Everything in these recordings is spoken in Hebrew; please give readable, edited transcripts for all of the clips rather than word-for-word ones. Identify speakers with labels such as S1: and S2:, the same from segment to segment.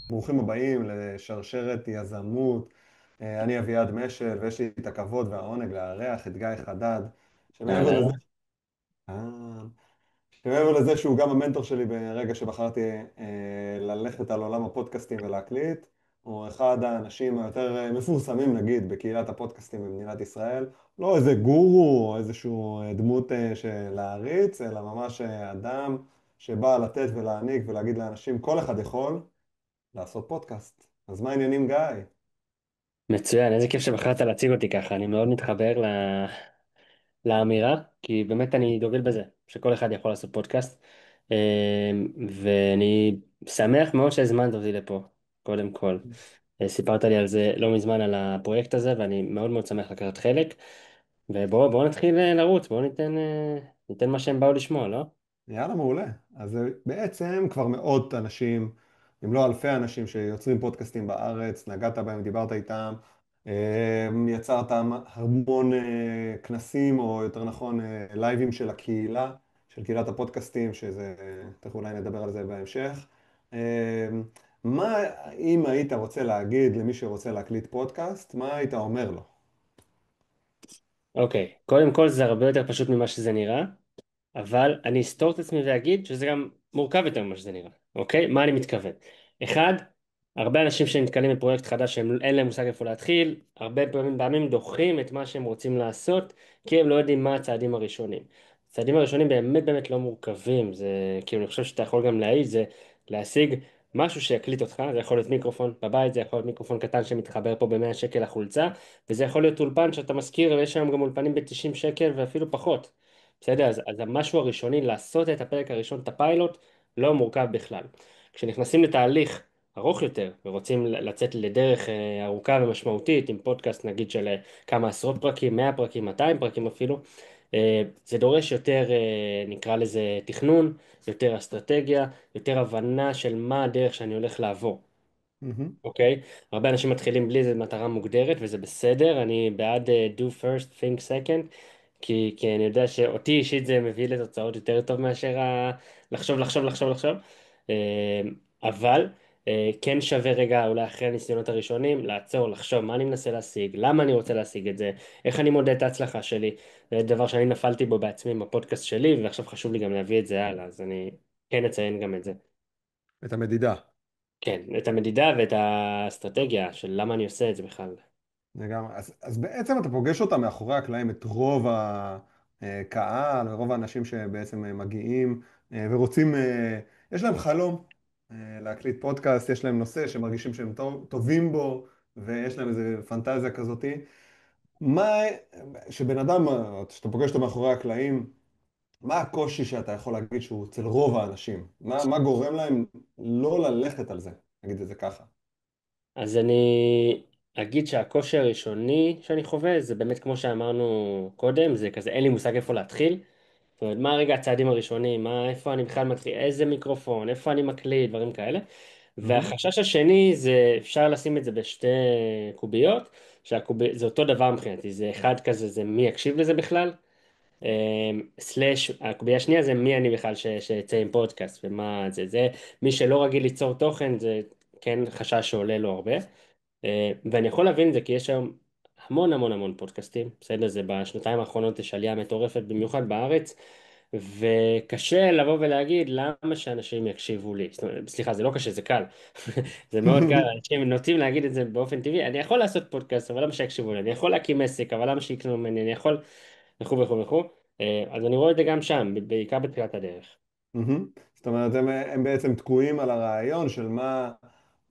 S1: ברוכים הבאים לשרשרת יזמות. אני אביעד משל, ויש לי את הכבוד והעונג לארח את גיא חדד, שמעבר לזה,
S2: אהלן.
S1: אה, שמעבר לזה שהוא גם המנטור שלי ברגע שבחרתי ללכת על עולם הפודקאסטים ולהקליט, הוא אחד האנשים היותר מפורסמים, נגיד, בקהילת הפודקאסטים במדינת ישראל. לא איזה גורו או איזשהו דמות של להריץ, אלא ממש אדם שבא לתת ולהעניק ולהגיד לאנשים, כל אחד יכול לעשות פודקאסט. אז מה העניינים, גיא?
S2: מצוין, איזה כיף שבחרת להציג אותי ככה, אני מאוד מתחבר לאמירה, כי באמת אני דוגל בזה, שכל אחד יכול לעשות פודקאסט, ואני שמח מאוד שהזמנת אותי לפה, קודם כל. סיפרת לי על זה לא מזמן, על הפרויקט הזה, ואני מאוד מאוד שמח לקחת חלק, ובואו נתחיל לרוץ, בואו ניתן מה שהם באו לשמוע, לא?
S1: יאללה, מעולה. אז זה בעצם כבר מאות אנשים, אם לא אלפי אנשים שיוצרים פודקאסטים בארץ, נגעת בהם, דיברת איתם, יצרת המון כנסים, או יותר נכון לייבים של הקהילה, של קהילת הפודקאסטים, שזה, תכף אולי נדבר על זה בהמשך. מה, אם היית רוצה להגיד למי שרוצה להקליט פודקאסט, מה היית אומר לו?
S2: אוקיי, קודם כל זה הרבה יותר פשוט ממה שזה נראה. אבל אני אסתור את עצמי ואגיד שזה גם מורכב יותר ממה שזה נראה, אוקיי? מה אני מתכוון? אחד, הרבה אנשים שנתקלים בפרויקט חדש שהם אין להם מושג איפה להתחיל, הרבה פעמים דוחים את מה שהם רוצים לעשות, כי הם לא יודעים מה הצעדים הראשונים. הצעדים הראשונים באמת באמת לא מורכבים, זה כאילו אני חושב שאתה יכול גם להעיד, זה להשיג משהו שיקליט אותך, זה יכול להיות מיקרופון בבית, זה יכול להיות מיקרופון קטן שמתחבר פה ב-100 שקל לחולצה, וזה יכול להיות אולפן שאתה משכיר, ויש היום גם אולפנים ב-90 שקל ואפילו פחות. בסדר, אז המשהו הראשוני, לעשות את הפרק הראשון, את הפיילוט, לא מורכב בכלל. כשנכנסים לתהליך ארוך יותר, ורוצים לצאת לדרך ארוכה ומשמעותית, עם פודקאסט נגיד של כמה עשרות פרקים, 100 פרקים, 200 פרקים אפילו, זה דורש יותר, נקרא לזה תכנון, יותר אסטרטגיה, יותר הבנה של מה הדרך שאני הולך לעבור.
S1: מהמם.
S2: אוקיי? הרבה אנשים מתחילים בלי איזה מטרה מוגדרת, וזה בסדר, אני בעד do first, think second, כי אני יודע שאותי אישית זה מביא לתוצאות יותר טוב מאשר לחשוב, לחשוב, לחשוב, לחשוב. אה, אבל כן שווה רגע, אולי אחרי הניסיונות הראשונים, לעצור, לחשוב מה אני מנסה להשיג, למה אני רוצה להשיג את זה, איך אני מודד את ההצלחה שלי. זה דבר שאני נפלתי בו בעצמי בפודקאסט שלי, ועכשיו חשוב לי גם להביא את זה הלאה, אז אני כן אציין גם את זה.
S1: את המדידה.
S2: כן, את המדידה ואת האסטרטגיה של למה אני עושה את זה בכלל.
S1: לגמרי. אז בעצם אתה פוגש אותם מאחורי הקלעים, את רוב הקהל, ורוב האנשים שבעצם מגיעים ורוצים, יש להם חלום להקליט פודקאסט, יש להם נושא שמרגישים שהם טובים בו, ויש להם איזו פנטזיה כזאתי. מה, שבן אדם, שאתה פוגש אותו מאחורי הקלעים, מה הקושי שאתה יכול להגיד שהוא אצל רוב האנשים? מה גורם להם לא ללכת על זה? נגיד את זה ככה.
S2: אז אני אגיד שהקושי הראשוני שאני חווה זה באמת כמו שאמרנו קודם, זה כזה אין לי מושג איפה להתחיל. זאת אומרת, מה רגע הצעדים הראשונים, איפה אני בכלל מתחיל, איזה מיקרופון, איפה אני מקליט, דברים כאלה.
S1: מהמם.
S2: והחשש השני זה, אפשר לשים את זה בשתי קוביות, זה אותו דבר מבחינתי, זה אחד כזה, זה מי יקשיב לזה בכלל, סלאש, הקובייה השנייה זה מי אני בכלל שיצא עם פודקאסט, ומה זה מי שלא רגיל ליצור תוכן, זה כן חשש שעולה לו הרבה. ואני יכול להבין את זה כי יש היום המון המון המון פודקאסטים, בסדר? זה בשנתיים האחרונות יש עלייה מטורפת, במיוחד בארץ, וקשה לבוא ולהגיד למה שאנשים יקשיבו לי. זאת אומרת, סליחה, זה לא קשה, זה קל. זה מאוד קל, אנשים נוטים להגיד את זה באופן טבעי, אני יכול לעשות פודקאסט, אבל למה שיקשיבו לי? אני יכול להקים עסק, אבל למה שיקנו ממני? אני יכול, וכו' וכו' וכו'. אז אני רואה את זה גם שם, בעיקר בתחילת הדרך.
S1: מהמם. זאת אומרת, הם בעצם תקועים על הרעיון של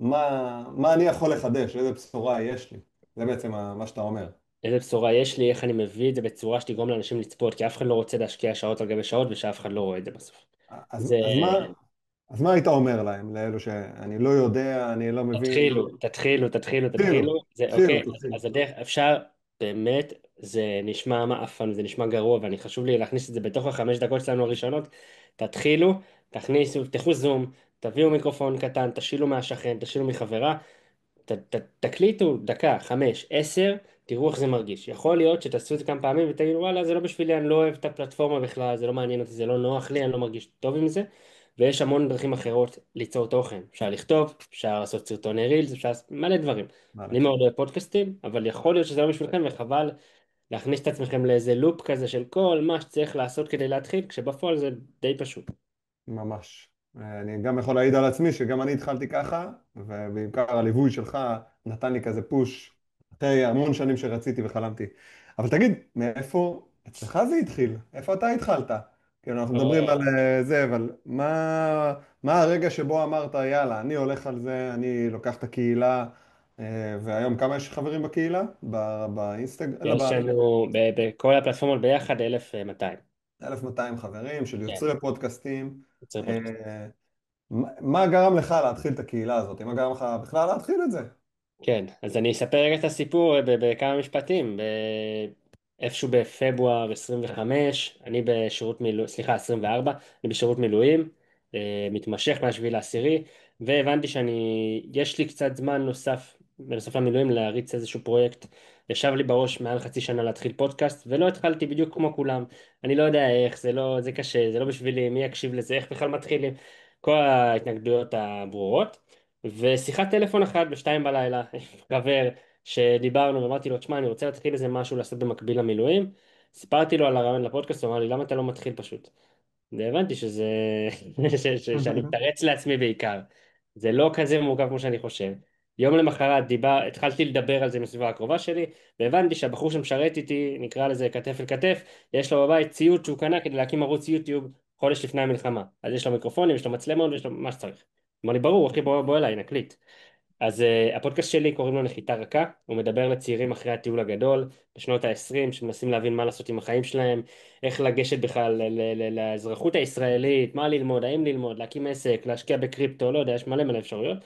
S1: מה אני יכול לחדש, איזה בשורה יש לי. זה בעצם מה שאתה אומר.
S2: איזה בשורה יש לי, איך אני מביא את זה בצורה שתגרום לאנשים לצפות, כי אף אחד לא רוצה להשקיע שעות על גבי שעות ושאף אחד לא רואה את זה בסוף.
S1: אז,
S2: זה,
S1: אז מה היית אומר להם, לאלו שאני לא יודע, אני לא מבין?
S2: תתחילו,
S1: תתחילו,
S2: זה
S1: תתחילו,
S2: אוקיי,
S1: תתחילו.
S2: אז הדרך, אפשר, באמת, זה נשמע מעפן, זה נשמע גרוע, ואני חשוב לי להכניס את זה בתוך החמש דקות שלנו הראשונות, תתחילו, תפתחו זום, תביאו מיקרופון קטן, תשאילו מהשכן, תשאילו מחברה, תקליטו דקה, 5, 10, תראו איך זה מרגיש. יכול להיות שתעשו את זה כמה פעמים ותגידו, וואלה, זה לא בשבילי, אני לא אוהב את הפלטפורמה בכלל, זה לא מעניין אותי, זה לא נוח לי, אני לא מרגיש טוב עם זה. ויש המון דרכים אחרות ליצור תוכן. אפשר לכתוב, אפשר לעשות סרטוני רילס, אפשר לעשות מלא דברים.
S1: מעלה.
S2: אני מאוד אוהב פודקאסטים, אבל יכול להיות שזה לא בשבילכם, וחבל להכניס את עצמכם לאיזה לופ כזה של כל מה שצריך לעשות כדי להתחיל, כשבפועל זה די פשוט.
S1: ממש. אני גם יכול להעיד על עצמי שגם אני התחלתי ככה, ובעיקר הליווי שלך נתן לי כזה פוש אחרי המון שנים שרציתי וחלמתי. אבל תגיד, מאיפה אצלך זה התחיל? איפה אתה התחלת? כאילו, אנחנו מדברים על
S2: או,
S1: זה, אבל מה הרגע שבו אמרת, יאללה, אני הולך על זה, אני לוקח את הקהילה, והיום כמה יש חברים בקהילה? באינסטגרם? לא,
S2: יש לנו בכל הפלטפורמות ביחד 1,200.
S1: 1200 חברים של
S2: כן,
S1: יוצרי פודקאסטים.
S2: יוצרי פודקאסט.
S1: אה, מה גרם לך להתחיל את הקהילה הזאת? מה גרם לך בכלל להתחיל את זה?
S2: כן, אז אני אספר רגע את הסיפור בכמה משפטים. איפשהו בפברואר 25, אני בשירות מילואים, סליחה, 24, אני בשירות מילואים, מתמשך מהשביעי לעשירי, והבנתי יש לי קצת זמן נוסף, בנוסף למילואים, להריץ איזשהו פרויקט. ישב לי בראש מעל חצי שנה להתחיל פודקאסט, ולא התחלתי בדיוק כמו כולם. אני לא יודע איך, זה קשה, זה לא בשבילי, מי יקשיב לזה, איך בכלל מתחילים, כל ההתנגדויות הברורות. ושיחת טלפון אחת בשתיים בלילה, חבר שדיברנו ואמרתי לו, תשמע, אני רוצה להתחיל איזה משהו לעשות במקביל למילואים. סיפרתי לו על הרעיון לפודקאסט, הוא אמר לי, למה אתה לא מתחיל פשוט? והבנתי שאני מתרץ לעצמי בעיקר. זה לא כזה מורכב כמו שאני חושב. יום למחרת התחלתי לדבר על זה עם הסביבה הקרובה שלי, והבנתי שהבחור שמשרת איתי, נקרא לזה כתף אל כתף, יש לו בבית ציוד שהוא קנה כדי להקים ערוץ יוטיוב חודש לפני המלחמה. אז יש לו מיקרופונים, יש לו מצלמות ויש לו מה שצריך. אמר לי, ברור, אחי, בוא אליי, נקליט. אז הפודקאסט שלי קוראים לו נחיתה רכה, הוא מדבר לצעירים אחרי הטיול הגדול, בשנות ה-20, שמנסים להבין מה לעשות עם החיים שלהם, איך לגשת בכלל לאזרחות הישראלית, מה ללמוד, האם ללמוד, להקים עסק, להשקיע בקריפטו, לא יודע, יש מלא מלא אפשרויות.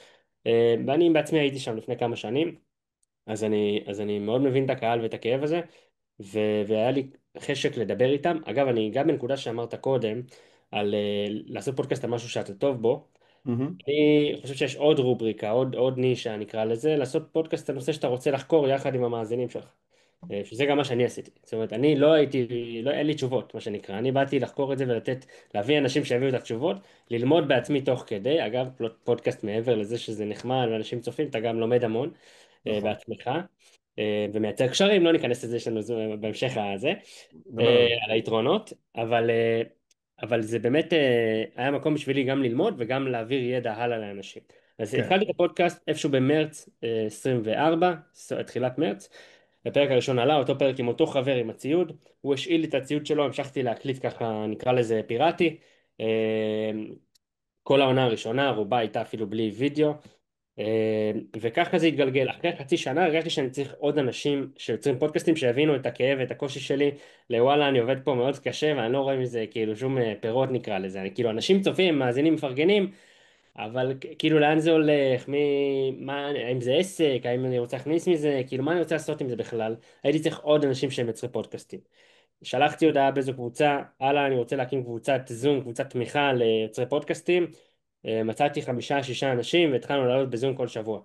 S2: ואני בעצמי הייתי שם לפני כמה שנים, אז אני מאוד מבין את הקהל ואת הכאב הזה, והיה לי חשק לדבר איתם. אגב, אני אגע בנקודה שאמרת קודם, על לעשות פודקאסט על משהו שאתה טוב בו.
S1: מהמם.
S2: אני חושב שיש עוד רובריקה, עוד נישה נקרא לזה, לעשות פודקאסט על נושא שאתה רוצה לחקור יחד עם המאזינים שלך. שזה גם מה שאני עשיתי. זאת אומרת, אני לא הייתי, לא, אין לי תשובות, מה שנקרא. אני באתי לחקור את זה להביא אנשים שיביאו את התשובות, ללמוד בעצמי תוך כדי. אגב, פודקאסט מעבר לזה שזה נחמד ואנשים צופים, אתה גם לומד המון
S1: נכון,
S2: בעצמך, ומייצר קשרים, לא ניכנס לזה, יש לנו בהמשך הזה.
S1: נדבר על זה.
S2: על היתרונות, אבל זה באמת היה מקום בשבילי גם ללמוד וגם להעביר ידע הלאה לאנשים. אז
S1: כן.
S2: התחלתי את הפודקאסט איפשהו במרץ 24, תחילת מרץ. הפרק הראשון עלה, אותו פרק עם אותו חבר עם הציוד, הוא השאיל לי את הציוד שלו, המשכתי להקליט ככה, נקרא לזה פיראטי. אה, כל העונה הראשונה, רובה הייתה אפילו בלי וידאו. וככה זה התגלגל. אחרי חצי שנה הרגשתי שאני צריך עוד אנשים שיוצרים פודקאסטים שיבינו את הכאב ואת הקושי שלי. לוואלה, אני עובד פה מאוד קשה ואני לא רואה מזה כאילו שום פירות נקרא לזה. כאילו אנשים צופים, מאזינים, מפרגנים, אבל כאילו לאן זה הולך, האם זה עסק, האם אני רוצה להכניס מזה, כאילו מה אני רוצה לעשות עם זה בכלל. הייתי צריך עוד אנשים שהם יוצרי פודקאסטים. שלחתי הודעה באיזו קבוצה, הלאה, אני רוצה להקים קבוצת זום, קבוצת תמיכה ליוצרי פודקאסטים. מצאתי חמישה, שישה אנשים והתחלנו לעלות בזום כל שבוע.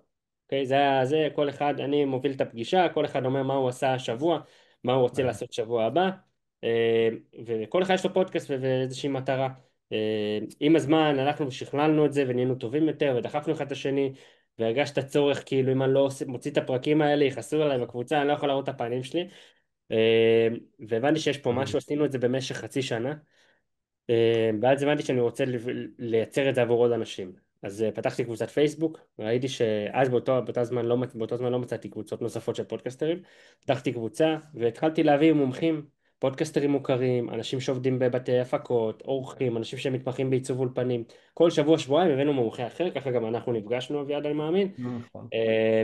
S2: אוקיי, זה, כל אחד, אני מוביל את הפגישה, כל אחד אומר מה הוא עשה השבוע, מה הוא רוצה
S1: מדהים.
S2: לעשות שבוע הבא, אה, וכל אחד יש לו פודקאסט ואיזושהי מטרה. עם הזמן הלכנו ושכללנו את זה ונהיינו טובים יותר ודחפנו אחד את השני, והרגשת צורך כאילו אם אני לא מוציא את הפרקים האלה יכעסו עליי בקבוצה, אני לא יכול להראות את הפנים שלי. והבנתי שיש פה
S1: מדהים.
S2: משהו, עשינו את זה במשך חצי שנה, ואז הבנתי שאני רוצה לייצר את זה עבור עוד אנשים. אז פתחתי קבוצת פייסבוק, ראיתי שאז באותו זמן לא מצאתי קבוצות נוספות של פודקסטרים, פתחתי קבוצה והתחלתי להביא מומחים, פודקסטרים מוכרים, אנשים שעובדים בבתי הפקות, אורחים, אנשים שמתמחים בעיצוב אולפנים. כל שבוע שבועיים הבאנו מומחה אחר, ככה גם אנחנו נפגשנו, אביעד אני מאמין,
S1: נכון.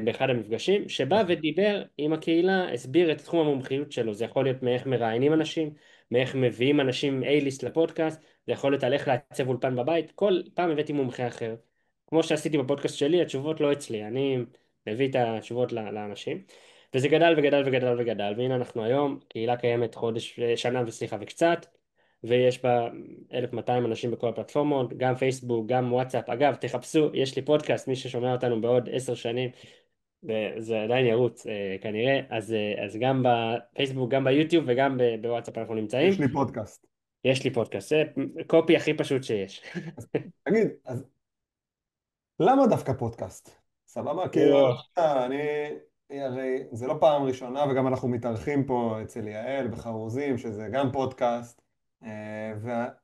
S2: באחד המפגשים, שבא ודיבר עם הקהילה, הסביר את תחום המומחיות שלו. זה יכול להיות מאיך מראיינים אנשים, מאיך מביאים אנשים A-ליסט לפודקאסט, זה יכול להיות על איך לעצב אולפן בבית. כל פעם הבאתי מומחה אחר. כמו שעשיתי בפודקאסט שלי, התשובות לא אצלי, אני מביא את התשובות לאנשים. וזה גדל וגדל וגדל וגדל, והנה אנחנו היום, קהילה קיימת שנה וסליחה וקצת, ויש בה 1,200 אנשים בכל הפלטפורמות, גם פייסבוק, גם וואטסאפ. אגב, תחפשו, יש לי פודקאסט, מי ששומע אותנו בעוד 10 שנים, זה עדיין ירוץ כנראה, אז גם בפייסבוק, גם ביוטיוב וגם בוואטסאפ אנחנו נמצאים.
S1: יש לי פודקאסט.
S2: יש לי פודקאסט, זה קופי הכי פשוט שיש.
S1: תגיד, אז למה דווקא פודקאסט? סבבה? כאילו, אני,
S2: וואו.
S1: לא יודע, הרי זה לא פעם ראשונה, וגם אנחנו מתארחים פה אצל יעל בחרוזים, שזה גם פודקאסט.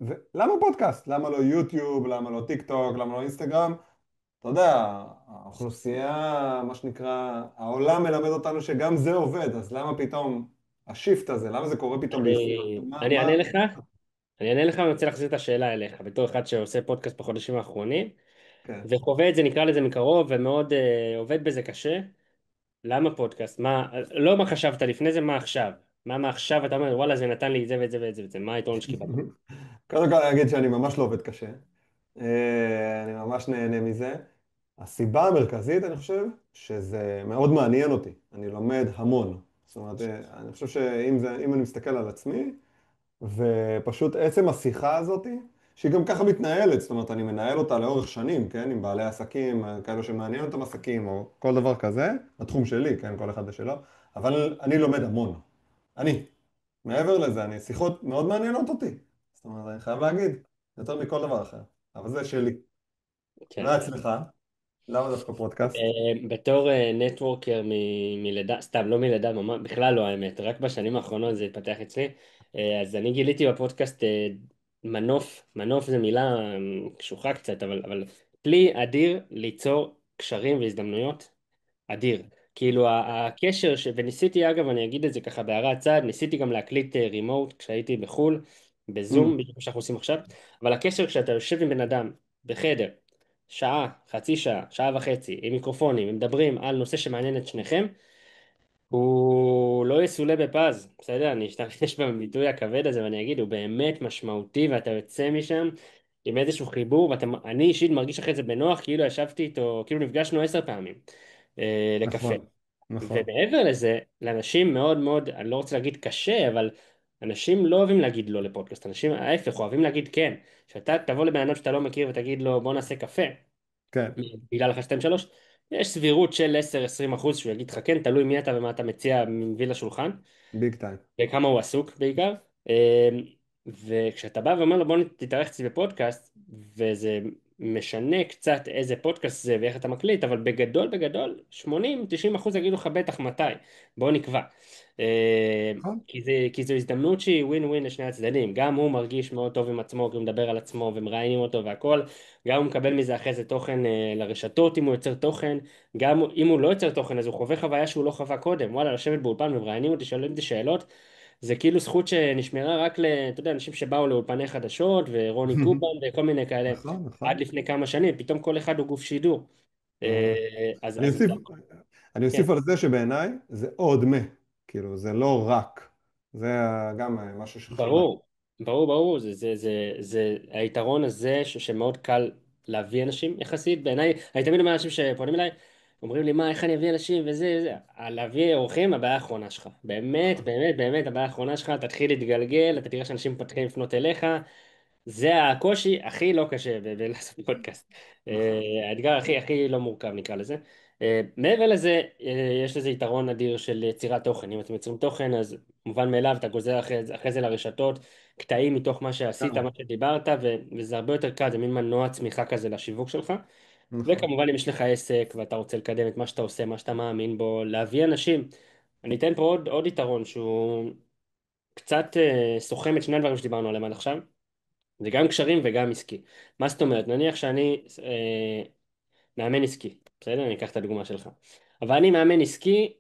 S1: ולמה פודקאסט? למה לא יוטיוב? למה לא טיק טוק? למה לא אינסטגרם? אתה יודע, האוכלוסייה, מה שנקרא, העולם מלמד אותנו שגם זה עובד, אז למה פתאום השיפט הזה? למה זה קורה פתאום בישראל?
S2: אני אענה לך, אני אענה לך, ואני רוצה להחזיר את השאלה אליך, בתור אחד שעושה פודקאסט בחודשים האחרונים,
S1: כן.
S2: וחווה את זה, נקרא לזה מקרוב, ומאוד עובד בזה קשה. למה פודקאסט? מה, לא מה חשבת לפני זה, מה עכשיו? מה עכשיו אתה אומר, וואלה, זה נתן לי את זה ואת זה ואת זה ואת זה, מה היתרון שקיבלת?
S1: קודם כל אני אגיד שאני ממש לא עובד קשה. אני ממש נהנה מזה. הסיבה המרכזית, אני חושב, שזה מאוד מעניין אותי. אני לומד המון. זאת אומרת, אני חושב אם אני מסתכל על עצמי, ופשוט עצם השיחה הזאת, שהיא גם ככה מתנהלת, זאת אומרת, אני מנהל אותה לאורך שנים, כן, עם בעלי עסקים, כאלו שמעניין אותם עסקים, או כל דבר כזה, בתחום שלי, כן, כל אחד ושלו, אבל אני לומד המון. אני. מעבר לזה, שיחות מאוד מעניינות אותי. זאת אומרת, אני חייב להגיד, יותר מכל דבר אחר. אבל זה שלי.
S2: כן.
S1: מה אצלך? למה דווקא פודקאסט?
S2: בתור נטוורקר מלידה, סתם לא מלידה, ממש, בכלל לא האמת, רק בשנים האחרונות זה התפתח אצלי. אז אני גיליתי בפודקאסט מנוף זה מילה קשוחה קצת, אבל כלי אדיר ליצור קשרים והזדמנויות, אדיר. כאילו הקשר, וניסיתי אגב, אני אגיד את זה ככה בהערת צד, ניסיתי גם להקליט רימוט כשהייתי בחו"ל, בזום,
S1: Mm,
S2: בדיוק כמו שאנחנו עושים עכשיו, אבל הקשר כשאתה יושב עם בן אדם בחדר, שעה, חצי שעה, שעה וחצי, עם מיקרופונים, ומדברים על נושא שמעניין את שניכם, הוא לא יסולא בפז, בסדר? אני אשתמש בביטוי הכבד הזה ואני אגיד, הוא באמת משמעותי ואתה יוצא משם עם איזשהו חיבור, ואני אישית מרגיש אחרי זה בנוח, כאילו ישבתי איתו, כאילו נפגשנו 10 פעמים לקפה.
S1: נכון, נכון.
S2: ומעבר לזה, לאנשים מאוד מאוד, אני לא רוצה להגיד קשה, אבל אנשים לא אוהבים להגיד לא לפודקאסט, אנשים ההפך אוהבים להגיד כן. שאתה תבוא לבן אדם שאתה לא מכיר ותגיד לו בוא נעשה קפה,
S1: כן,
S2: בגלל לך שתיים שלוש, יש סבירות של 10-20% שהוא יגיד לך כן, תלוי מי אתה ומה אתה מציע מביא לשולחן.
S1: ביג טיים.
S2: וכמה הוא עסוק בעיקר. וכשאתה בא ואומר לו בוא תתארח אצלי בפודקאסט, וזה משנה קצת איזה פודקאסט זה ואיך אתה מקליט, אבל בגדול בגדול 80-90% יגידו לך בטח מתי, בוא נקבע.
S1: נכון,
S2: כי זו הזדמנות שהיא ווין ווין לשני הצדדים, גם הוא מרגיש מאוד טוב עם עצמו, כי הוא מדבר על עצמו ומראיינים אותו והכל, גם הוא מקבל מזה אחרי זה תוכן לרשתות אם הוא יוצר תוכן, גם אם הוא לא יוצר תוכן אז הוא חווה חוויה שהוא לא חווה קודם, וואלה לשבת באולפן ומראיינים אותי, שואלים אותי שאלות, זה כאילו זכות שנשמרה רק אתה יודע, אנשים שבאו לאולפני חדשות ורוני קובן וכל מיני כאלה
S1: נכון,
S2: עד
S1: נכון.
S2: לפני כמה שנים, פתאום כל אחד הוא גוף שידור.
S1: ממש. אני
S2: אז
S1: אוסיף, אני
S2: כן.
S1: אוסיף על זה שבעיניי זה עוד כאילו, זה לא רק. זה גם משהו שחשוב להגיד.
S2: ברור, ברור, זה היתרון הזה שמאוד קל להביא אנשים יחסית, בעיניי, אני תמיד אומר לאנשים שפונים אליי, אומרים לי מה, איך אני אביא אנשים וזה, להביא אורחים, הבעיה האחרונה שלך, באמת, באמת, באמת, הבעיה האחרונה שלך, תתחיל להתגלגל, אתה תראה שאנשים מתחילים לפנות אליך, זה הקושי הכי לא קשה בלעשות פודקאסט.
S1: נכון,
S2: האתגר הכי לא מורכב נקרא לזה. מעבר לזה, יש לזה יתרון אדיר של יצירת תוכן. אם אתם יוצרים תוכן, אז מובן מאליו, אתה גוזר אחרי זה לרשתות קטעים מתוך מה שעשית,
S1: לגמרי.
S2: מה שדיברת, וזה הרבה יותר קל, זה מין מנוע צמיחה כזה לשיווק שלך.
S1: נכון.
S2: וכמובן, אם יש לך עסק ואתה רוצה לקדם את מה שאתה עושה, מה שאתה מאמין בו, להביא אנשים. אני אתן פה עוד יתרון שהוא קצת סוכם את שני הדברים שדיברנו עליהם עד עכשיו. זה גם קשרים וגם עסקי. מה זאת אומרת? נניח שאני מאמן עסקי, בסדר? אני אקח את הדוגמה שלך. אבל אני מאמן עסקי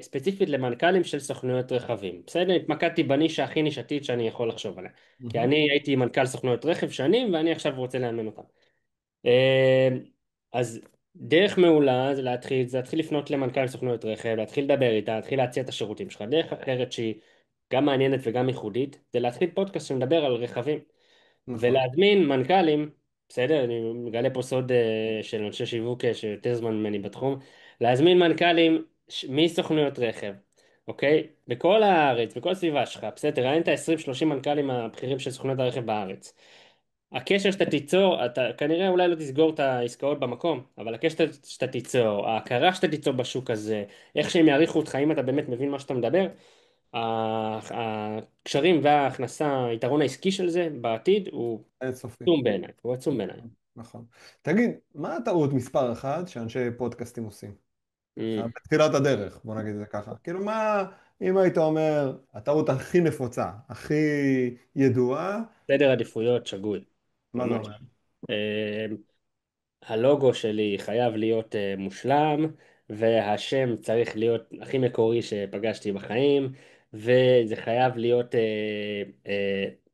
S2: ספציפית למנכ"לים של סוכנויות רכבים. בסדר? התמקדתי בנישה הכי נישתית שאני יכול לחשוב עליה. כי
S1: Mhm.
S2: אני הייתי מנכ"ל סוכנויות רכב שנים, ואני עכשיו רוצה לאמן אותם. אה, אז דרך מעולה זה להתחיל לפנות למנכ"ל סוכנויות רכב, להתחיל לדבר איתה, להתחיל להציע את השירותים שלך. דרך אחרת שהיא גם מעניינת וגם ייחודית, זה להתחיל פודקאסט שמדבר על רכבים.
S1: נכון,
S2: ולהזמין מנכ"לים, בסדר, אני מגלה פה סוד של אנשי שיווק שיותר זמן ממני בתחום, להזמין מנכ"לים מסוכנויות רכב, אוקיי? בכל הארץ, בכל הסביבה שלך, בסדר, ראיינת 20-30 מנכ"לים הבכירים של סוכנויות הרכב בארץ. הקשר שאתה תיצור, אתה כנראה אולי לא תסגור את העסקאות במקום, אבל הקשר שאתה תיצור, ההכרה שאתה תיצור בשוק הזה, איך שהם יעריכו אותך, אם אתה באמת מבין מה שאתה מדבר, הקשרים וההכנסה, היתרון העסקי של זה בעתיד הוא
S1: אינסופי.
S2: עצום בעיניי, הוא עצום בעיניי.
S1: נכון. תגיד, מה הטעות מספר אחת שאנשי פודקאסטים עושים?
S2: Mm,
S1: בתחילת הדרך, בוא נגיד את זה ככה. כאילו מה, אם היית אומר, הטעות הכי נפוצה, הכי ידועה,
S2: סדר עדיפויות שגוי,
S1: מה זה
S2: ממש.
S1: אומר?
S2: אה, הלוגו שלי חייב להיות מושלם, והשם צריך להיות הכי מקורי שפגשתי בחיים, וזה חייב להיות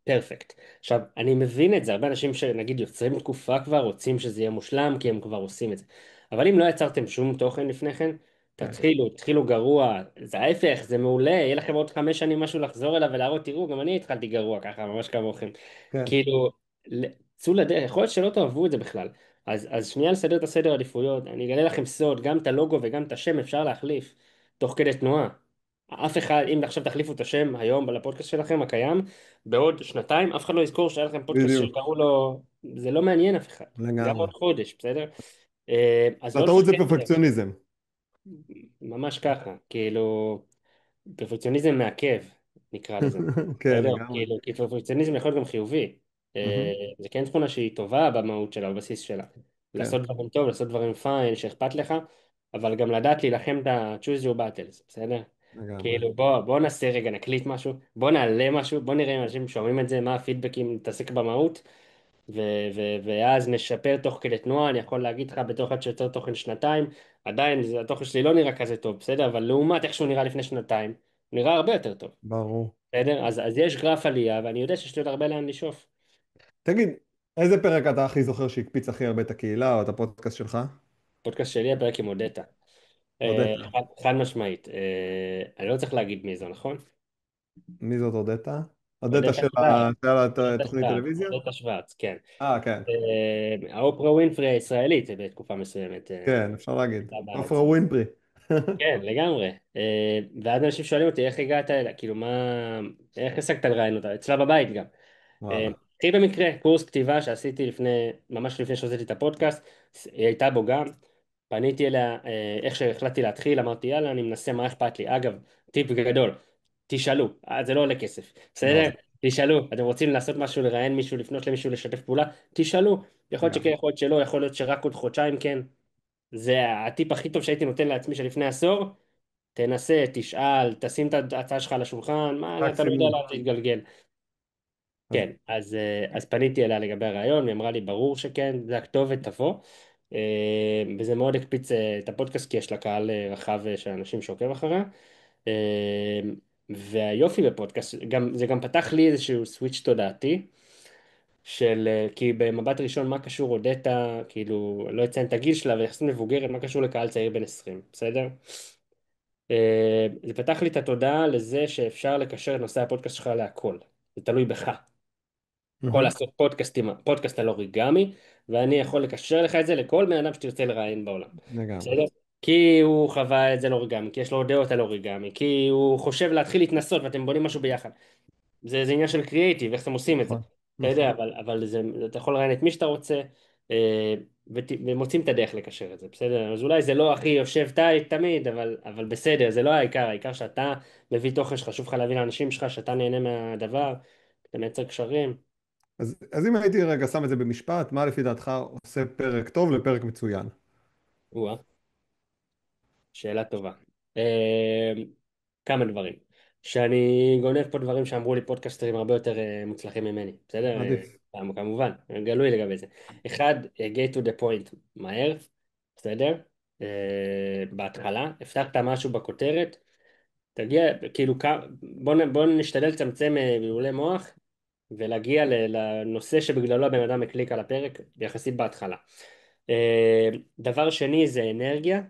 S2: פרפקט. עכשיו, אני מבין את זה, הרבה אנשים שנגיד יוצרים תקופה כבר רוצים שזה יהיה מושלם, כי הם כבר עושים את זה. אבל אם לא יצרתם שום תוכן לפני כן,
S1: כן,
S2: תתחילו גרוע, זה ההפך, זה מעולה, יהיה לכם עוד 5 שנים משהו לחזור אליו ולהראות, תראו, גם אני התחלתי גרוע ככה, ממש כמוכם.
S1: כן,
S2: כאילו, צאו לדרך, יכול להיות שלא תאהבו את זה בכלל. אז שנייה לסדר את הסדר עדיפויות, אני אגלה לכם סוד, גם את הלוגו וגם את השם אפשר להחליף, תוך כדי תנועה. אף אחד, אם עכשיו תחליפו את השם היום לפודקאסט שלכם הקיים, בעוד שנתיים אף אחד לא יזכור שהיה לכם פודקאסט
S1: בדיוק,
S2: שקראו לו, זה לא מעניין אף אחד, גם
S1: לגמרי.
S2: עוד חודש, בסדר? אז לא
S1: הטעות זה
S2: לשקר את זה,
S1: פרפקציוניזם.
S2: ממש ככה, כאילו, פרפקציוניזם מעכב, נקרא לזה.
S1: כן,
S2: בסדר?
S1: לגמרי.
S2: כאילו, כי פרפקציוניזם יכול להיות גם חיובי.
S1: מהמם,
S2: זה כן תכונה שהיא טובה במהות שלה, בבסיס שלה.
S1: כן,
S2: לעשות דברים טוב, לעשות דברים פיין, שאכפת לך, אבל גם לדעת להילחם את ה-choose your battles, בסדר?
S1: לגמרי.
S2: כאילו, בוא נעשה רגע, נקליט משהו, בוא נעלה משהו, בוא נראה אם אנשים שומעים את זה, מה הפידבקים, נתעסק במהות, ואז נשפר תוך כדי תנועה, אני יכול להגיד לך בתור אחד שיוצר תוכן שנתיים, עדיין התוכן שלי לא נראה כזה טוב, בסדר? אבל לעומת איך שהוא נראה לפני שנתיים, הוא נראה הרבה יותר טוב,
S1: ברור.
S2: בסדר? אז יש גרף עלייה, ואני יודע שיש לי עוד הרבה לאן לשאוף.
S1: תגיד, איזה פרק אתה הכי זוכר שהקפיץ הכי הרבה את הקהילה או את הפודקאסט שלך?
S2: פודקאסט שלי, הפרק עם אודטה.
S1: הודית.
S2: חד משמעית. אני לא צריך להגיד מי זו, נכון?
S1: מי זאת הודתה? הודתה
S2: אודטה
S1: של
S2: שוורץ, אודטה
S1: התוכנית
S2: שוורץ,
S1: טלוויזיה?
S2: אודטה שוורץ, כן.
S1: כן.
S2: האופרה ווינפרי הישראלית בתקופה מסוימת
S1: כן, אפשר להגיד.
S2: הייתה
S1: עופרה
S2: בארץ.
S1: ווינפרי.
S2: כן, לגמרי. ואז אנשים שואלים אותי, איך הגעת אליה? כאילו, איך השגת לראיין אותה? אצלה בבית גם.
S1: וואלה.
S2: הכי במקרה, קורס כתיבה שעשיתי ממש לפני שהוצאתי את הפודקאסט, היא הייתה בו גם. פניתי אליה, איך שהחלטתי להתחיל, אמרתי, יאללה, אני מנסה, מה אכפת לי? אגב, טיפ גדול, תשאלו, זה לא עולה כסף,
S1: לא,
S2: בסדר? תשאלו, אתם רוצים לעשות משהו, לראיין מישהו, לפנות למישהו, לשתף פעולה? תשאלו. יכול להיות שכן,
S1: לגמרי.
S2: יכול להיות שלא, יכול להיות שרק עוד חודשיים כן. זה הטיפ הכי טוב שהייתי נותן לעצמי שלפני עשור. תנסה, תשאל, תשים את ההצעה שלך על השולחן, מה, אתה לא יודע
S1: מקסימום.
S2: לאן זה יתגלגל.
S1: אז
S2: כן, אז פניתי אליה לגבי הרעיון, והיא אמרה לי, ברור שכן, זה הכתובת, תבוא. וזה מאוד הקפיץ את הפודקאסט, כי יש לה קהל רחב של אנשים שעוקב אחריה. אה, והיופי בפודקאסט, זה גם פתח לי איזשהו סוויץ' תודעתי, כי במבט ראשון, מה קשור אודטה, כאילו, לא אציין את הגיל שלה, ויחסית מבוגרת, מה קשור לקהל צעיר בן 20, בסדר? זה פתח לי את התודעה לזה שאפשר לקשר את נושא הפודקאסט שלך להכל. זה תלוי בך. יכול
S1: מהמם,
S2: לעשות פודקאסט על אוריגמי, ואני יכול לקשר לך את זה לכל בן אדם שתרצה לראיין בעולם.
S1: לגמרי.
S2: בסדר? כי הוא חווה את זה על אוריגמי, כי יש לו דעות על אוריגמי, כי הוא חושב להתחיל להתנסות ואתם בונים משהו ביחד. זה עניין של קריאייטיב, איך אתם עושים את זה.
S1: נכון,
S2: אתה יודע,
S1: נכון.
S2: אבל אתה יכול לראיין את מי שאתה רוצה, ומוצאים את הדרך לקשר את זה, בסדר? אז אולי זה לא הכי יושב תמיד, אבל בסדר, זה לא העיקר, העיקר שאתה מביא תוכן שחשוב לך להביא לאנשים שלך, שאתה נהנה מהדבר, אתה מייצר קשרים.
S1: אז אם הייתי רגע שם את זה במשפט, מה לפי דעתך עושה פרק טוב לפרק מצוין?
S2: או שאלה טובה. אה, כמה דברים. שאני גונב פה דברים שאמרו לי פודקאסטרים הרבה יותר מוצלחים ממני, בסדר?
S1: עדיף.
S2: כמובן, גלוי לגבי זה. אחד, get to the point מהר, בסדר? בהתחלה, הבטחת משהו בכותרת, תגיע, כאילו, בוא נשתדל לצמצם בלבולי מוח ולהגיע לנושא שבגללו הבן אדם הקליק על הפרק, יחסית בהתחלה. דבר שני זה אנרגיה.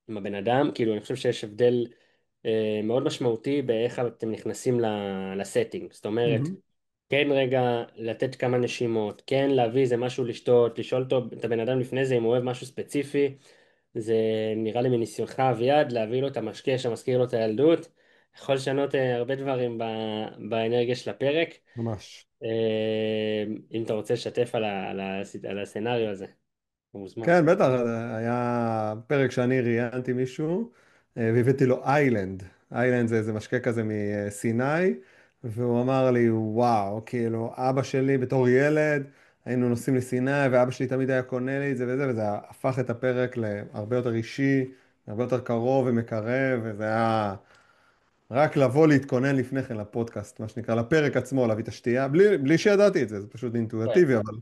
S2: עם הבן אדם, כאילו אני חושב שיש הבדל מאוד משמעותי באיך אתם נכנסים לסטינג, זאת אומרת,
S1: מהמם,
S2: כן רגע לתת כמה נשימות, כן להביא איזה משהו לשתות, לשאול אותו, את הבן אדם לפני זה אם הוא אוהב משהו ספציפי, זה נראה לי מניסיונך אביעד, להביא לו את המשקה שמזכיר לו את הילדות, יכול לשנות הרבה דברים באנרגיה של הפרק.
S1: ממש.
S2: אם אתה רוצה לשתף על הסצנריו הזה, הוא מוזמן.
S1: כן, בטח, היה פרק שאני ראיינתי מישהו והבאתי לו איילנד. איילנד זה איזה משקה כזה מסיני, והוא אמר לי, וואו, כאילו, אבא שלי בתור ילד, היינו נוסעים לסיני, ואבא שלי תמיד היה קונה לי את זה וזה, וזה הפך את הפרק להרבה יותר אישי, הרבה יותר קרוב ומקרב, וזה היה רק לבוא להתכונן לפני כן לפודקאסט, מה שנקרא, לפרק עצמו, להביא את השתייה, בלי שידעתי את זה, זה פשוט
S2: כן.
S1: אינטואיטיבי, אבל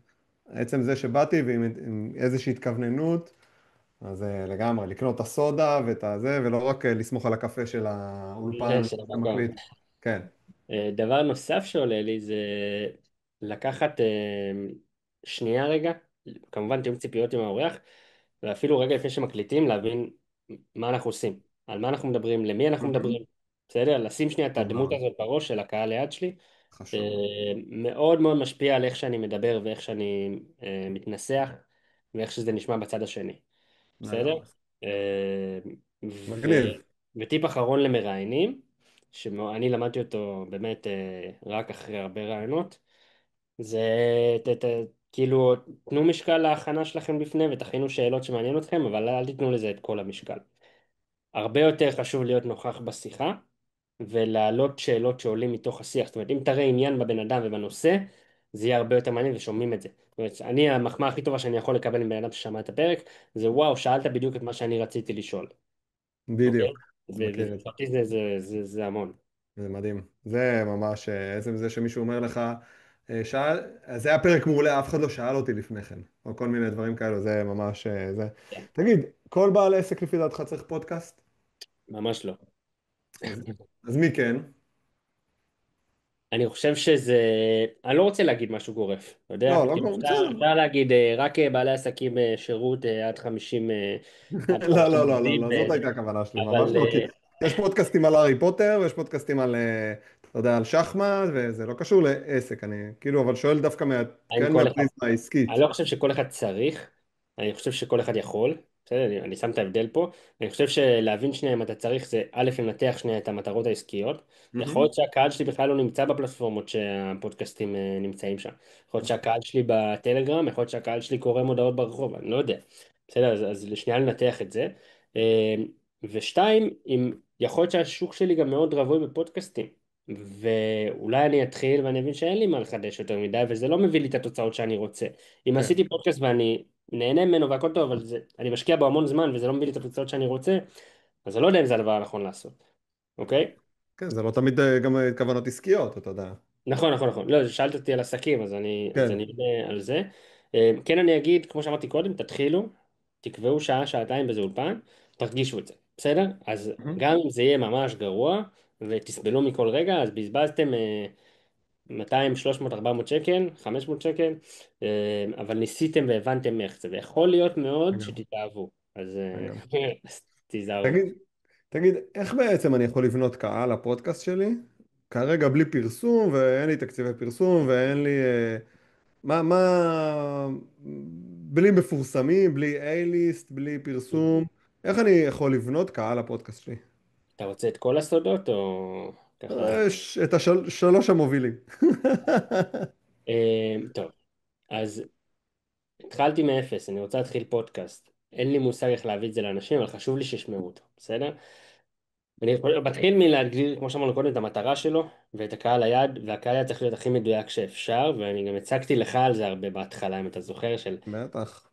S1: עצם זה שבאתי עם איזושהי התכווננות, אז לגמרי, לקנות את הסודה ואת הזה, ולא רק לסמוך על הקפה של האולפן
S2: של
S1: שאתה
S2: המקום.
S1: מקליט. כן.
S2: דבר נוסף שעולה לי זה לקחת שנייה רגע, כמובן תיאום ציפיות עם האורח, ואפילו רגע לפני שמקליטים להבין מה אנחנו עושים, על מה אנחנו מדברים, למי אנחנו
S1: מהמם.
S2: מדברים, בסדר? לשים שנייה את
S1: טוב
S2: הדמות
S1: מאוד,
S2: הזאת בראש של הקהל ליד שלי,
S1: חשוב מאוד.
S2: מאוד מאוד משפיע על איך שאני מדבר ואיך שאני מתנסח ואיך שזה נשמע בצד השני, בסדר?
S1: לגמרי.
S2: אה, ו...
S1: מגניב.
S2: וטיפ אחרון למראיינים, שאני למדתי אותו באמת רק אחרי הרבה רעיונות, זה כאילו תנו משקל להכנה שלכם בפני ותכינו שאלות שמעניין אתכם, אבל אל תיתנו לזה את כל המשקל. הרבה יותר חשוב להיות נוכח בשיחה ולהעלות שאלות שעולים מתוך השיח. זאת אומרת, אם תראה עניין בבן אדם ובנושא, זה יהיה הרבה יותר מעניין ושומעים את זה. זאת אומרת, המחמאה הכי טובה שאני יכול לקבל מבן אדם ששמע את הפרק, זה וואו, שאלת בדיוק את מה שאני רציתי לשאול. אוקיי?
S1: בדיוק. מכיר את זה.
S2: ולדעתי זה המון.
S1: זה מדהים. זה ממש, עצם זה שמישהו אומר לך, זה היה פרק מעולה, אף אחד לא שאל אותי לפני כן, או כל מיני דברים כאלו, זה ממש, זה.
S2: כן,
S1: תגיד, כל בעל עסק לפי דעתך צריך פודקאסט?
S2: ממש לא.
S1: אז, אז מי כן?
S2: אני חושב שזה, אני לא רוצה להגיד משהו גורף, אתה יודע?
S1: לא, לא,
S2: כאילו
S1: בסדר.
S2: אפשר להגיד רק בעלי עסקים שירות עד
S1: לא,
S2: 50
S1: לא, לא, לא,
S2: עובדים,
S1: לא, זאת הייתה הכוונה שלי, ממש
S2: אבל
S1: לא, כי יש פודקאסטים על הארי פוטר, ויש פודקאסטים על, אתה יודע, על שחמט, וזה לא קשור לעסק, אני כאילו, אבל שואל דווקא
S2: האם
S1: כן
S2: כל אחד,
S1: מהפריזמה העסקית.
S2: אני לא חושב שכל אחד צריך, אני חושב שכל אחד יכול, בסדר, אני שם את ההבדל פה, אני חושב שלהבין שנייה אם אתה צריך זה א', לנתח שנייה את המטרות העסקיות, יכול
S1: מהמם.
S2: להיות שהקהל שלי בכלל לא נמצא בפלטפורמות שהפודקאסטים נמצאים שם, יכול להיות
S1: נכון.
S2: שהקהל שלי בטלגרם, יכול להיות שהקהל שלי קורא מודעות ברחוב, אני לא יודע, בסדר, אז לשנייה לנתח את זה, אה, ושתיים, אם יכול להיות שהשוק שלי גם מאוד רווי בפודקאסטים, ואולי אני אתחיל ואני אבין שאין לי מה לחדש יותר מדי וזה לא מביא לי את התוצאות שאני רוצה. אם
S1: כן,
S2: עשיתי פודקאסט ואני נהנה ממנו והכל טוב, אבל אני משקיע בו המון זמן וזה לא מביא לי את התוצאות שאני רוצה, אז אני לא יודע אם זה הדבר הנכון לעשות, אוקיי?
S1: כן, זה לא תמיד גם כוונות עסקיות, אתה יודע.
S2: נכון, נכון, נכון. לא, שאלת אותי על עסקים, אז
S1: כן.
S2: אני אענה על זה. כן, אני אגיד, כמו שאמרתי קודם, תתחילו, תקבעו שעה, שעתיים באיזה אולפן, תרגישו את זה, בסדר? אז
S1: מהמם.
S2: גם אם זה יהיה ממש גרוע ותסבלו מכל רגע, אז בזבזתם 200, 300, 400 שקל, 500 שקל, אבל ניסיתם והבנתם איך זה, ויכול להיות מאוד
S1: לגמרי,
S2: שתתאהבו, אז
S1: לגמרי.
S2: אז תיזהרו.
S1: תגיד, תגיד, איך בעצם אני יכול לבנות קהל לפודקאסט שלי? כרגע בלי פרסום, ואין לי תקציבי פרסום, ואין לי... מה... בלי מפורסמים, בלי A-ליסט, בלי פרסום. איך אני יכול לבנות קהל לפודקאסט שלי?
S2: אתה רוצה את כל הסודות או ככה?
S1: יש את השלוש המובילים.
S2: טוב, אז התחלתי מאפס, אני רוצה להתחיל פודקאסט. אין לי מושג איך להביא את זה לאנשים, אבל חשוב לי שישמעו אותו, בסדר? אני מתחיל מלהגדיר, כמו שאמרנו קודם, את המטרה שלו ואת הקהל היעד, והקהל היעד צריך להיות הכי מדויק שאפשר, ואני גם הצגתי לך על זה הרבה בהתחלה, אם אתה זוכר, של
S1: בטח,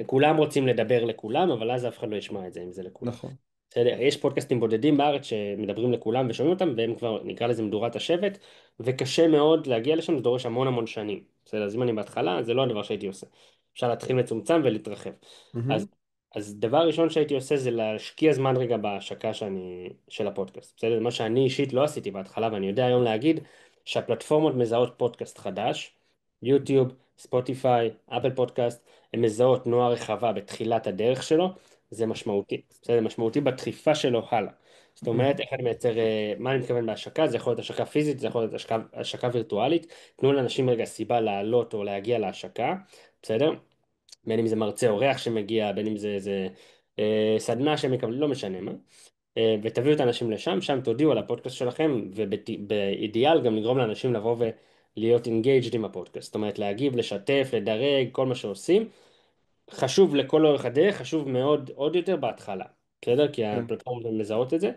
S2: כולם רוצים לדבר לכולם, אבל אז אף אחד לא ישמע את זה אם זה לכולם.
S1: נכון.
S2: בסדר, יש פודקאסטים בודדים בארץ שמדברים לכולם ושומעים אותם, והם כבר, נקרא לזה מדורת השבט, וקשה מאוד להגיע לשם, זה דורש המון המון שנים. בסדר, אז אם אני בהתחלה, זה לא הדבר שהייתי עושה. אפשר להתחיל מצומצם ולהתרחב. אז,
S1: מהמם,
S2: אז דבר ראשון שהייתי עושה זה להשקיע זמן רגע בהשקה של הפודקאסט. בסדר, מה שאני אישית לא עשיתי בהתחלה, ואני יודע היום להגיד שהפלטפורמות מזהות פודקאסט חדש, יוטיוב, ספוטיפיי, אפל פודקאסט, הן מזהות תנועה רחבה בתחילת הדרך שלו, זה משמעותי. בסדר, משמעותי בדחיפה שלו הלאה. זאת אומרת,
S1: מהמם,
S2: איך אני מייצר, מה אני מתכוון בהשקה, זה יכול להיות השקה פיזית, זה יכול להיות השקה וירטואלית. תנו לאנשים רגע סיבה לעלות או להגיע להשקה, בסדר? בין אם זה מרצה אורח שמגיע, בין אם זה סדנה שהם מקבלים, לא משנה מה. ותביאו את האנשים לשם, שם תודיעו על הפודקאסט שלכם, ובאידיאל גם לגרום לאנשים לבוא ולהיות engaged עם הפודקאסט. זאת אומרת, להגיב, לשתף, לדרג, כל מה שעושים. חשוב לכל אורך הדרך, חשוב מאוד עוד יותר בהתחלה, בסדר? כי
S1: כן.
S2: הפלטפורמות מזהות את זה.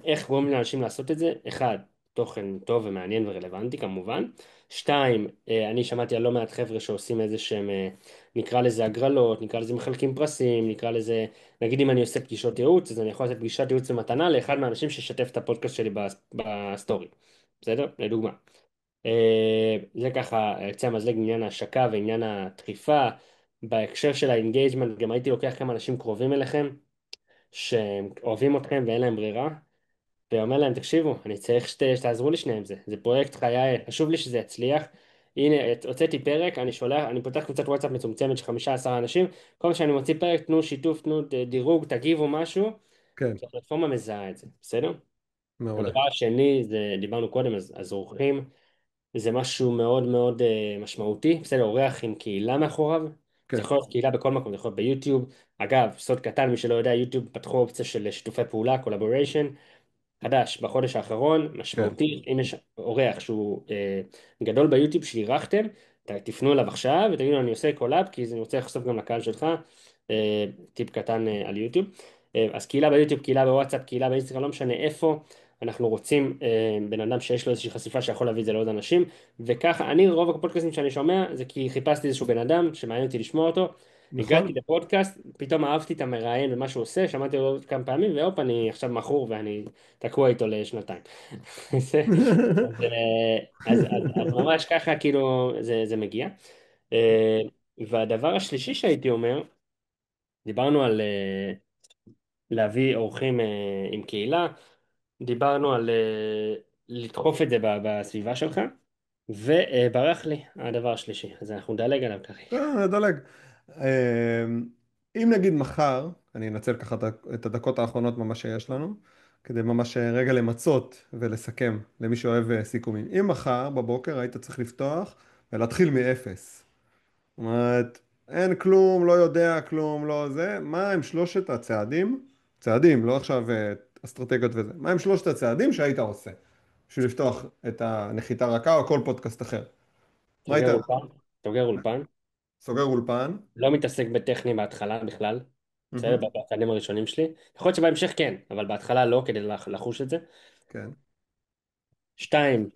S2: איך גורמים לאנשים לעשות את זה? אחד, תוכן טוב ומעניין ורלוונטי כמובן. שתיים, אני שמעתי על לא מעט חבר'ה שעושים איזה שהם, נקרא לזה הגרלות, נקרא לזה מחלקים פרסים, נקרא לזה, נגיד אם אני עושה פגישות ייעוץ, אז אני יכול לתת פגישת ייעוץ במתנה לאחד מהאנשים שישתף את הפודקאסט שלי בסטורי. בסדר? לדוגמה. זה ככה יוצא המזלג בעניין ההשקה ועניין הדחיפה. בהקשר של האינגייג'מנט, גם הייתי לוקח כמה אנשים קרובים אליכם, שאוהבים אתכם ואין להם ברירה, ואומר להם, תקשיבו, אני צריך שתעזרו לי שנייה עם זה. זה פרויקט חיי, חשוב לי שזה יצליח. הנה, הוצאתי פרק, אני שולח, אני פותח קבוצת וואטסאפ מצומצמת של 15 אנשים, כל פעם שאני מוציא פרק, תנו שיתוף, תנו דירוג, תגיבו משהו,
S1: כן,
S2: כי הפלטפורמה מזהה את זה, בסדר?
S1: מעולה.
S2: הדבר השני, זה דיברנו קודם, אז אורחים, זה משהו מאוד מאוד משמעותי, בסדר, אורח עם קהילה מאחוריו, זה
S1: כן,
S2: יכול להיות קהילה בכל מקום, זה יכול להיות ביוטיוב, אגב, סוד קטן, מי שלא יודע, יוטיוב פתחו אופציה של שיתופי פעולה, קולבוריישן, חדש בחודש האחרון,
S1: כן.
S2: משמעותי, אם יש אורח שהוא גדול ביוטיוב שאירחתם, תפנו אליו עכשיו ותגידו לו, אני עושה קולאב כי אני רוצה לחשוף גם לקהל שלך, טיפ קטן על יוטיוב. אז קהילה ביוטיוב, קהילה בוואטסאפ, קהילה באינסטגרם, לא משנה איפה, אנחנו רוצים בן אדם שיש לו איזושהי חשיפה שיכול להביא את זה לעוד אנשים, וככה, אני רוב הפודקאסטים שאני שומע זה כי חיפשתי איזשהו בן אדם שמעניין אותי לשמוע אותו, הגעתי
S1: נכון?
S2: לפודקאסט, פתאום אהבתי את המראיין ומה שהוא עושה, שמעתי אותו עוד כמה פעמים, והופ, אני עכשיו מכור ואני תקוע איתו לשנתיים. זה- אז ממש ככה, כאילו, זה מגיע. אה, והדבר השלישי שהייתי אומר, דיברנו על להביא אורחים עם קהילה, דיברנו על לדחוף את זה בסביבה שלך, וברח לי הדבר השלישי, אז אנחנו נדלג עליו ככה.
S1: נדלג. אם נגיד מחר, אני אנצל ככה את הדקות האחרונות ממש שיש לנו, כדי ממש רגע למצות ולסכם למי שאוהב סיכומים. אם מחר בבוקר היית צריך לפתוח ולהתחיל מאפס, זאת אומרת, אין כלום, לא יודע כלום, לא זה, מה הם שלושת הצעדים, צעדים, לא עכשיו אסטרטגיות וזה, מה הם שלושת הצעדים שהיית עושה בשביל לפתוח את הנחיתה רכה או כל פודקאסט אחר? מה היית
S2: סוגר אולפן, סוגר אולפן,
S1: סוגר אולפן?
S2: לא מתעסק בטכני בהתחלה בכלל, בסדר?
S1: מהמם,
S2: בצעדים הראשונים שלי. יכול להיות שבהמשך כן, אבל בהתחלה לא, כדי לחוש את זה.
S1: כן.
S2: שתיים,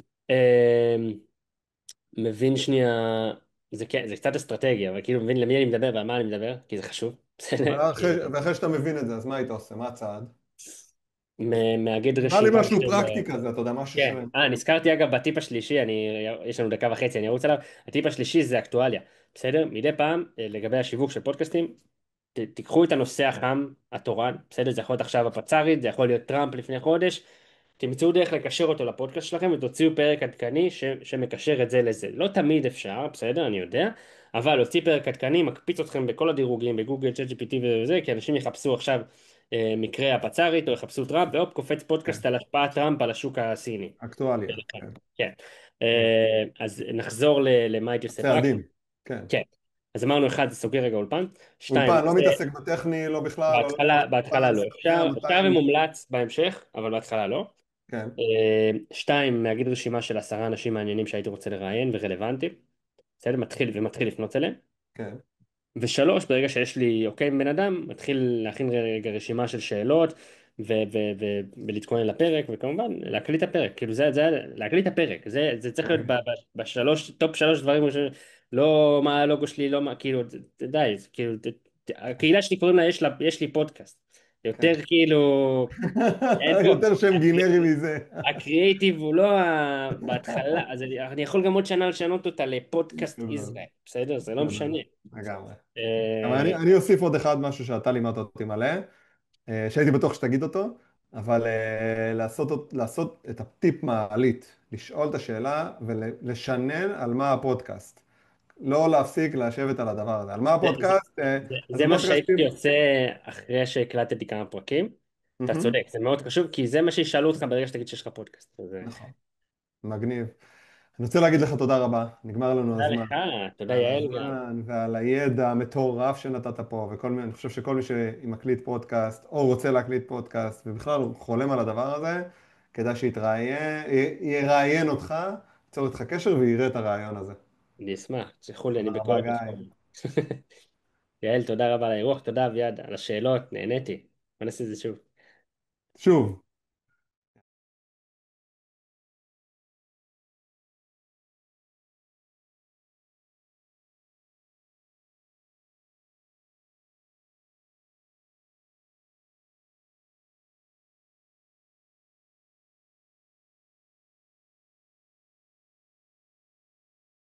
S2: מבין שנייה, זה כן, זה קצת אסטרטגיה, אבל כאילו מבין למי אני מדבר ועל מה אני מדבר, כי זה חשוב, בסדר?
S1: ואחרי שאתה מבין את זה, אז מה היית עושה? מה הצעד?
S2: מאגד
S1: נראה לי
S2: רשימה
S1: משהו
S2: של...
S1: פרקטי כזה, אתה יודע, משהו ש...
S2: כן, נזכרתי אגב בטיפ השלישי, יש לנו דקה וחצי, אני ארוץ עליו, הטיפ השלישי זה אקטואליה, בסדר? מדי פעם, לגבי השיווק של פודקאסטים, תיקחו את הנושא החם, התורן, בסדר? זה יכול להיות עכשיו הפצ"רית, זה יכול להיות טראמפ לפני חודש, תמצאו דרך לקשר אותו לפודקאסט שלכם ותוציאו פרק עדכני שמקשר את זה לזה. לא תמיד אפשר, בסדר, אני יודע, אבל להוציא פרק עדכני מקפיץ אתכם בכל הדירוגים, בגוגל, צ'אט GPT וזה, כי אנשים יחפשו עכשיו מקרה הפצ"רית או יחפשו טראמפ, והופ, קופץ
S1: כן,
S2: פודקאסט על השפעת טראמפ על השוק הסיני.
S1: אקטואליה, כן.
S2: כן. אז נחזור למה הייתי עושה פרקטי.
S1: צעדים, כן.
S2: כן. אז אמרנו, אחד, זה סוגר רגע אולפן. שתיים,
S1: אולפן, לא מתעסק בטכני, לא בכלל, הולך
S2: בהתחלה
S1: לאולפן,
S2: לא.
S1: שומע
S2: אפשר
S1: 200 איש.
S2: ומומלץ בהמשך, אבל בהתחלה לא.
S1: כן,
S2: שתיים, מאגד רשימה של 10 אנשים מעניינים שהייתי רוצה לראיין ורלוונטיים. בסדר? ומתחיל לפנות אליהם.
S1: כן,
S2: ושלוש, ברגע שיש לי אוקיי עם בן אדם, מתחיל להכין רגע רשימה של שאלות ולהתכונן לפרק, וכמובן להקליט את הפרק. כאילו להקליט את הפרק. זה צריך להיות
S1: אוקיי.
S2: טופ 3 דברים. לא מה הלוגו שלי, לא מה, כאילו, די, כאילו, הקהילה שלי קוראים לה, יש לי פודקאסט. יותר
S1: כן.
S2: כאילו, אין פה.
S1: יותר שם גינרי מזה.
S2: הקריאייטיב הוא לא בהתחלה, אז אני יכול גם עוד שנה לשנות אותה לפודקאסט ישראל, בסדר? זה לא משנה.
S1: לגמרי. אבל
S2: אה,
S1: אני אוסיף עוד אחד, משהו שאתה לימדת אותי מלא, שהייתי בטוח שתגיד אותו, אבל לעשות את הטיפ מעלית, לשאול את השאלה ולשנן על מה הפודקאסט. לא להפסיק לשבת על הדבר הזה. על מה
S2: זה, זה,
S1: הפודקאסט? אז
S2: זה מה שהייתי
S1: הפודקאסטים...
S2: עושה אחרי שהקלטתי כמה פרקים. אתה
S1: מהמם,
S2: צודק, זה מאוד חשוב, כי זה מה שישאלו אותך ברגע שתגיד שיש לך פודקאסט.
S1: נכון, מגניב. אני רוצה להגיד לך תודה רבה, נגמר לנו
S2: תודה
S1: הזמן.
S2: לך, תודה
S1: על
S2: יעל גם.
S1: הזמן ועל הידע המטורף שנתת פה, אני חושב שכל מי שמקליט פודקאסט או רוצה להקליט פודקאסט ובכלל הוא חולם על הדבר הזה, כדאי יראיין אותך, ייצור איתך קשר ויראה את הרעיון הזה.
S2: אני אשמח, תשלחו לי, אני
S1: תודה
S2: בכל
S1: רבה, גיא.
S2: הפלטפורמות. יעל, תודה רבה על האירוח, תודה אביעד על השאלות, נהניתי. בוא נעשה את זה שוב.
S1: שוב.